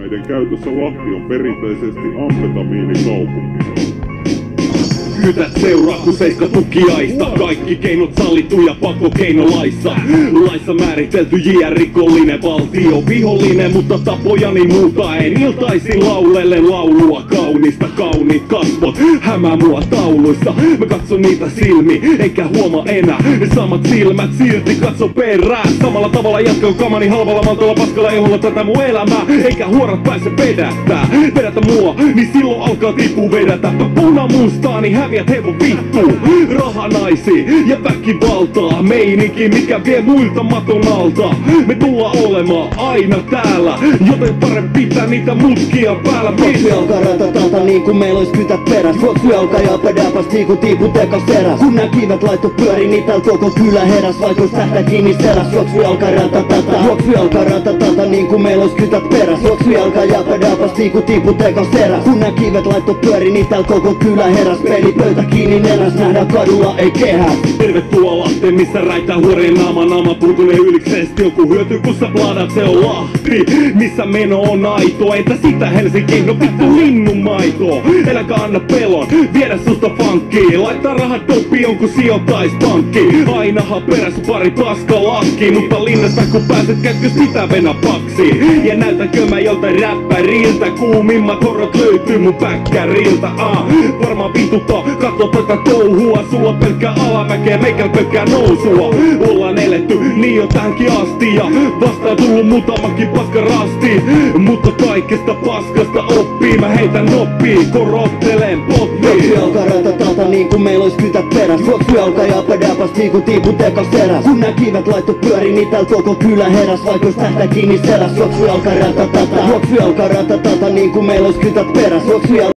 Näiden käytössä Lahti on perinteisesti amfetamiinikaupunki. Kytät seuraa kun seiska tukiaista. Kaikki keinot sallittuja pakkokeinolaissa. Laissa määritelty rikollinen valtio vihollinen, mutta tapojani muutaen. Iltaisin laulellen laulua kaunista, kauniit kasvot hämää mua tauluissa. Mä katson niitä silmi, enkä huomaa enää ne samat silmät, silti katso perään. Samalla tavalla jatkan kamani halvalla maltolla paskalla eholla tätä mun elämää. Eikä huorat pääse vedätä mua, niin silloin alkaa tippuu vedätä. Punamustaani häviät hevon vittu. Rahanaisi ja väkivaltaa. Meininki mikä vie muilta maton alta. Me tullaan olemaan aina täällä, joten parempi pitää niitä mutkia päällä. Juoksu alkaa ratatalta niinku meil ois kytät peräs. Juoksu alkaa ja pedäpäs tiiku tiipu tekas teräs. Kun nää kivet laitto pyöri, niin tääl koko kylä heräs. Vaikka ois tähtä kiinni seläs. Juoksu alkaa ratatalta. Juoksu alkaa ratatalta niinku meil ois kytät peräs. Juoksu alkaa ja pedäpäs tiiku tiipu tekas teräs. Kun nää kivet laitto pyöri, niin tääl koko kylä heräs. Pelipöytä kiinni nenäs, nähdään kadulla ei kehäs. Tervetuloa Lahteen, missä räitää huoreen naama puutunee yliksesti. Joku hyötyy kun sä bladat, se on Lahti. Missä meno on aito, entä sitä Helsinki? No vittu linnunmaito. Eläkä anna pelon, viedä susta funkkiin. Laittaa rahat dopioon kun sijoittais pankkiin. Ainahan perässä pari paskalakki, mutta linnasta kun pääset kätkys pitää mennä paksiin. Ja näytänkö mä joltain räppäriltä, kuumimmat horrot löytyy mun päkkäriltä. Varmaan vituttaa, katso tätä touhua. Sulla pelkkää alamäkeä, meikä pelkkää nousua. Ollaan eletty niin jo tähänkin asti ja vastaan tullut muutamakin paskarasti. Mutta kaikesta paskasta oppii, mä heitän noppii, korottelen pottiin. Juoksu alkaa ratatalta niinku meil ois kytät peräs. Juoksu alkaa ja pedäpäs tiiku tiipu tekas teräs. Kun nää kivet laitto pyöri, niin tääl koko kylä heräs. Vaikka ois tähtä kiinni seläs. Juoksu alkaa ratatalta. Juoksu alkaa ratatalta niinku meil ois kytät peräs.